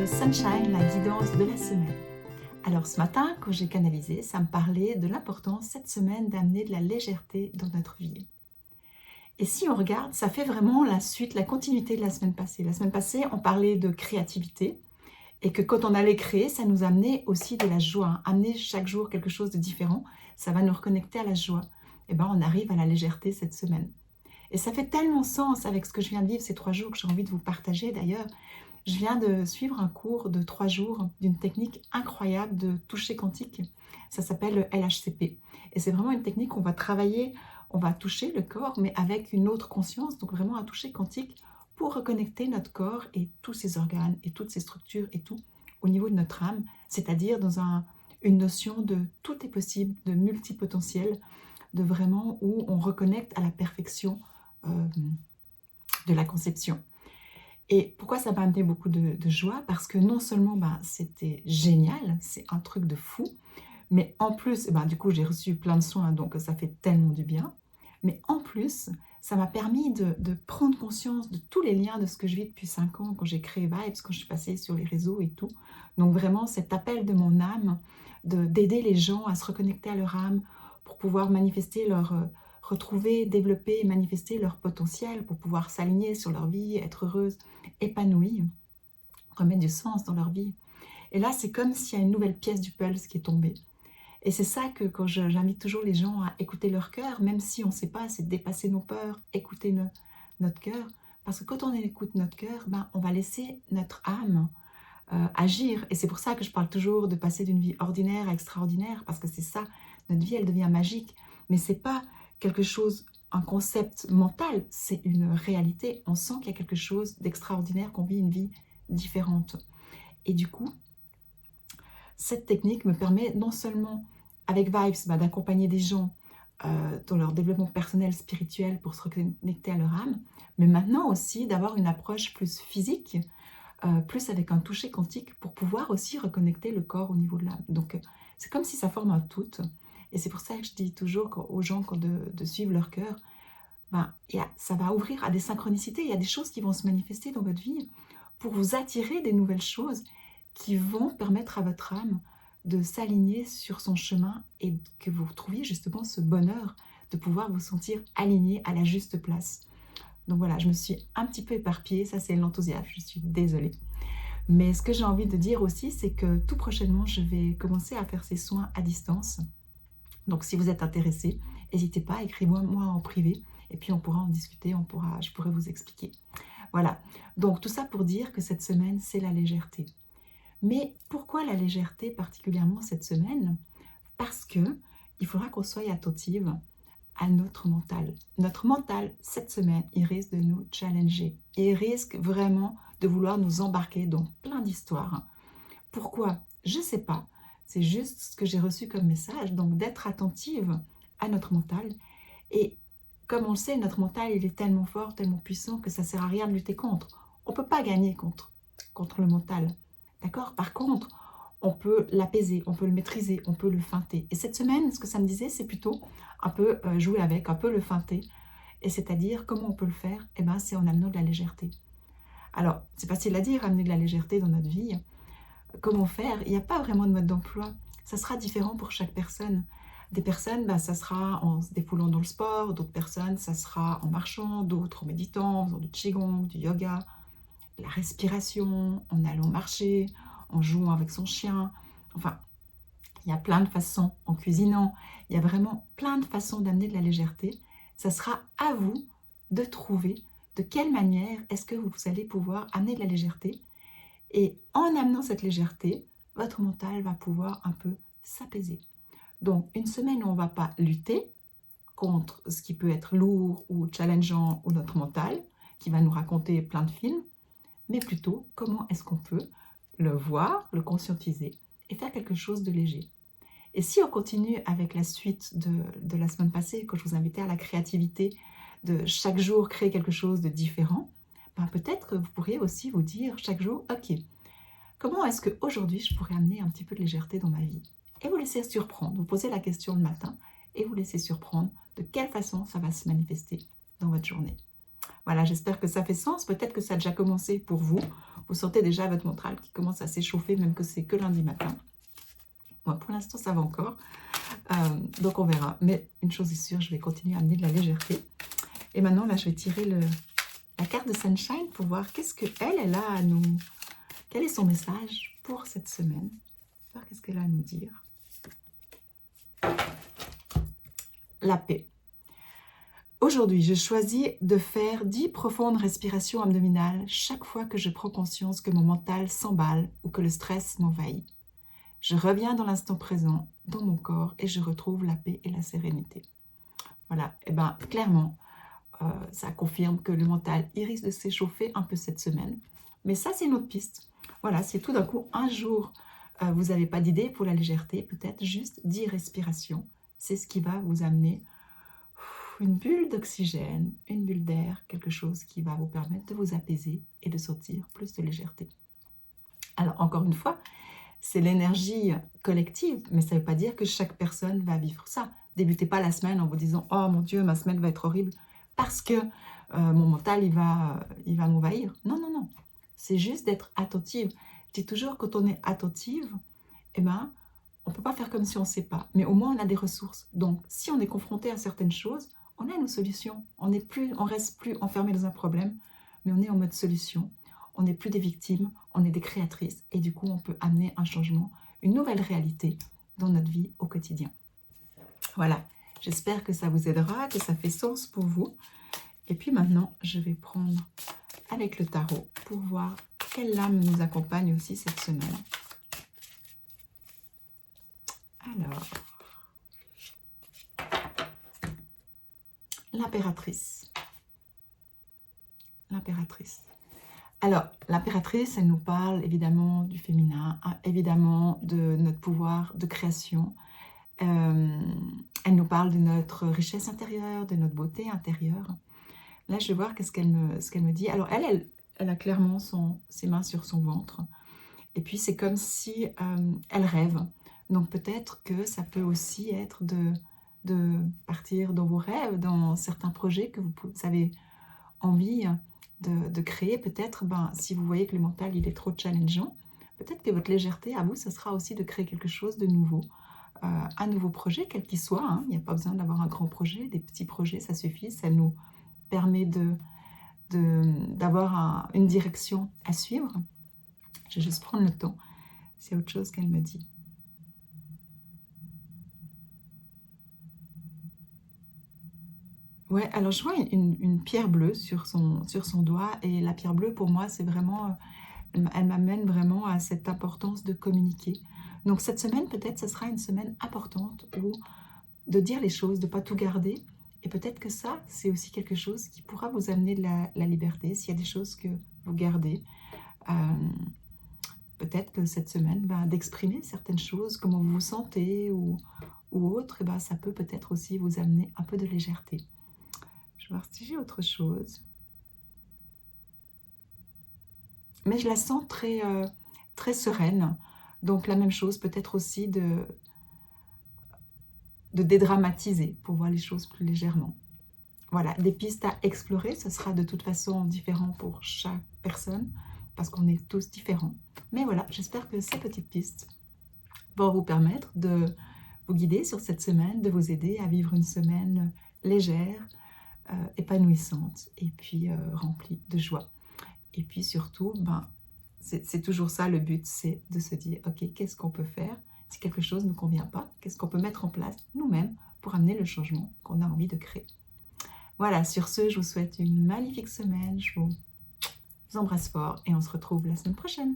Sunshine, la guidance de la semaine. Alors ce matin, quand j'ai canalisé, ça me parlait de l'importance cette semaine d'amener de la légèreté dans notre vie. Et si on regarde, ça fait vraiment la suite, la continuité de la semaine passée. La semaine passée, on parlait de créativité et que quand on allait créer, ça nous amenait aussi de la joie. Amener chaque jour quelque chose de différent, ça va nous reconnecter à la joie. Et bien, on arrive à la légèreté cette semaine. Et ça fait tellement sens avec ce que je viens de vivre ces 3 jours que j'ai envie de vous partager d'ailleurs. Je viens de suivre un cours de 3 jours d'une technique incroyable de toucher quantique. Ça s'appelle le LHCP. Et c'est vraiment une technique où on va travailler, on va toucher le corps, mais avec une autre conscience, donc vraiment un toucher quantique pour reconnecter notre corps et tous ses organes et toutes ses structures et tout au niveau de notre âme, c'est-à-dire dans une notion de tout est possible, de multipotentiel, de vraiment où on reconnecte à la perfection de la conception. Et pourquoi ça m'a amené beaucoup de joie? Parce que non seulement c'était génial, c'est un truc de fou, mais en plus, du coup j'ai reçu plein de soins, donc ça fait tellement du bien. Mais en plus, ça m'a permis de prendre conscience de tous les liens de ce que je vis depuis 5 ans, quand j'ai créé Vibes, quand je suis passée sur les réseaux et tout. Donc vraiment cet appel de mon âme, d'aider les gens à se reconnecter à leur âme, pour pouvoir manifester retrouver, développer et manifester leur potentiel, pour pouvoir s'aligner sur leur vie, être heureuse, épanouie, remettre du sens dans leur vie. Et là, c'est comme s'il y a une nouvelle pièce du puzzle qui est tombée. Et c'est ça que quand j'invite toujours les gens à écouter leur cœur, même si on ne sait pas, c'est de dépasser nos peurs, écouter notre cœur. Parce que quand on écoute notre cœur, on va laisser notre âme agir. Et c'est pour ça que je parle toujours de passer d'une vie ordinaire à extraordinaire, parce que c'est ça, notre vie, elle devient magique. Mais ce n'est pas quelque chose, un concept mental, c'est une réalité. On sent qu'il y a quelque chose d'extraordinaire, qu'on vit une vie différente. Et du coup, cette technique me permet non seulement, avec Vibes, d'accompagner des gens dans leur développement personnel, spirituel, pour se reconnecter à leur âme, mais maintenant aussi d'avoir une approche plus physique, plus avec un toucher quantique, pour pouvoir aussi reconnecter le corps au niveau de l'âme. Donc c'est comme si ça forme un tout. Et c'est pour ça que je dis toujours aux gens de suivre leur cœur, ça va ouvrir à des synchronicités, il y a des choses qui vont se manifester dans votre vie pour vous attirer des nouvelles choses qui vont permettre à votre âme de s'aligner sur son chemin et que vous retrouviez justement ce bonheur de pouvoir vous sentir aligné à la juste place. Donc voilà, je me suis un petit peu éparpillée, ça c'est l'enthousiasme, je suis désolée. Mais ce que j'ai envie de dire aussi, c'est que tout prochainement, je vais commencer à faire ces soins à distance. Donc si vous êtes intéressé, n'hésitez pas, écrivez-moi en privé et puis on pourra en discuter, je pourrai vous expliquer. Voilà, donc tout ça pour dire que cette semaine, c'est la légèreté. Mais pourquoi la légèreté particulièrement cette semaine? Parce que il faudra qu'on soit attentive à notre mental. Notre mental, cette semaine, il risque de nous challenger. Il risque vraiment de vouloir nous embarquer dans plein d'histoires. Pourquoi? Je ne sais pas. C'est juste ce que j'ai reçu comme message. Donc d'être attentive à notre mental. Et comme on le sait, notre mental, il est tellement fort, tellement puissant que ça ne sert à rien de lutter contre. On ne peut pas gagner contre le mental. D'accord? Par contre, on peut l'apaiser, on peut le maîtriser, on peut le feinter. Et cette semaine, ce que ça me disait, c'est plutôt un peu jouer avec, un peu le feinter. Et c'est-à-dire, comment on peut le faire? C'est en amenant de la légèreté. Alors, c'est facile à dire, amener de la légèreté dans notre vie. Comment faire? Il n'y a pas vraiment de mode d'emploi. Ça sera différent pour chaque personne. Des personnes, ça sera en se défoulant dans le sport. D'autres personnes, ça sera en marchant. D'autres en méditant, en faisant du qigong, du yoga, la respiration, en allant marcher, en jouant avec son chien. Enfin, il y a plein de façons, en cuisinant. Il y a vraiment plein de façons d'amener de la légèreté. Ça sera à vous de trouver de quelle manière est-ce que vous allez pouvoir amener de la légèreté. Et en amenant cette légèreté, votre mental va pouvoir un peu s'apaiser. Donc, une semaine où on ne va pas lutter contre ce qui peut être lourd ou challengeant ou notre mental, qui va nous raconter plein de films, mais plutôt comment est-ce qu'on peut le voir, le conscientiser et faire quelque chose de léger. Et si on continue avec la suite de la semaine passée, quand je vous invitais à la créativité, de chaque jour créer quelque chose de différent, peut-être que vous pourriez aussi vous dire chaque jour, ok, comment est-ce qu'aujourd'hui je pourrais amener un petit peu de légèreté dans ma vie? Et vous laissez surprendre, vous posez la question le matin et vous laissez surprendre de quelle façon ça va se manifester dans votre journée. Voilà, j'espère que ça fait sens. Peut-être que ça a déjà commencé pour vous. Vous sentez déjà votre mental qui commence à s'échauffer, même que c'est que lundi matin. Moi, pour l'instant, ça va encore. Donc, on verra. Mais une chose est sûre, je vais continuer à amener de la légèreté. Et maintenant, là, je vais tirer la carte de Sunshine pour voir qu'est-ce qu'elle a à nous... Quel est son message pour cette semaine? Voir qu'est-ce qu'elle a à nous dire. La paix. Aujourd'hui, je choisis de faire 10 profondes respirations abdominales chaque fois que je prends conscience que mon mental s'emballe ou que le stress m'envahit. Je reviens dans l'instant présent, dans mon corps, et je retrouve la paix et la sérénité. Voilà, et bien clairement, ça confirme que le mental il risque de s'échauffer un peu cette semaine. Mais ça, c'est une autre piste. Voilà, si tout d'un coup, un jour, vous n'avez pas d'idée pour la légèreté, peut-être juste 10 respirations. C'est ce qui va vous amener une bulle d'oxygène, une bulle d'air, quelque chose qui va vous permettre de vous apaiser et de sentir plus de légèreté. Alors, encore une fois, c'est l'énergie collective, mais ça ne veut pas dire que chaque personne va vivre ça. Débutez pas la semaine en vous disant « Oh mon Dieu, ma semaine va être horrible parce que mon mental, il va m'envahir. » Non, non, non. C'est juste d'être attentive. Je dis toujours, quand on est attentive, eh ben, on ne peut pas faire comme si on ne sait pas. Mais au moins, on a des ressources. Donc, si on est confronté à certaines choses, on a nos solutions. On ne reste plus enfermé dans un problème, mais on est en mode solution. On n'est plus des victimes, on est des créatrices. Et du coup, on peut amener un changement, une nouvelle réalité dans notre vie au quotidien. Voilà, j'espère que ça vous aidera, que ça fait sens pour vous. Et puis maintenant, je vais prendre avec le tarot pour voir quelle lame nous accompagne aussi cette semaine. Alors, l'impératrice. L'impératrice. Alors, l'impératrice, elle nous parle évidemment du féminin, évidemment de notre pouvoir de création. Elle nous parle de notre richesse intérieure, de notre beauté intérieure. Là, je vais voir ce qu'elle me dit. Alors, elle a clairement ses mains sur son ventre. Et puis, c'est comme si elle rêve. Donc, peut-être que ça peut aussi être de partir dans vos rêves, dans certains projets que vous avez envie de créer. Peut-être, si vous voyez que le mental il est trop challengeant, peut-être que votre légèreté à vous, ce sera aussi de créer quelque chose de nouveau. Un nouveau projet, quel qu'il soit. Hein. Il n'y a pas besoin d'avoir un grand projet. Des petits projets, ça suffit. Ça nous permet d'avoir une direction à suivre. Je vais juste prendre le temps. C'est autre chose qu'elle me dit. Ouais, alors je vois une pierre bleue sur son doigt. Et la pierre bleue, pour moi, c'est vraiment... Elle m'amène vraiment à cette importance de communiquer. Donc cette semaine, peut-être, ce sera une semaine importante où de dire les choses, de ne pas tout garder. Et peut-être que ça, c'est aussi quelque chose qui pourra vous amener de la liberté. S'il y a des choses que vous gardez, peut-être que cette semaine, d'exprimer certaines choses, comment vous vous sentez ou autre, et ça peut peut-être aussi vous amener un peu de légèreté. Je vais voir si j'ai autre chose. Mais je la sens très, très sereine. Donc la même chose, peut-être aussi de dédramatiser pour voir les choses plus légèrement. Voilà, des pistes à explorer. Ce sera de toute façon différent pour chaque personne parce qu'on est tous différents. Mais voilà, j'espère que ces petites pistes vont vous permettre de vous guider sur cette semaine, de vous aider à vivre une semaine légère, épanouissante et puis remplie de joie. Et puis surtout, c'est toujours ça le but, c'est de se dire, ok, qu'est-ce qu'on peut faire si quelque chose ne nous convient pas? Qu'est-ce qu'on peut mettre en place nous-mêmes pour amener le changement qu'on a envie de créer? Voilà, sur ce, je vous souhaite une magnifique semaine, je vous embrasse fort et on se retrouve la semaine prochaine.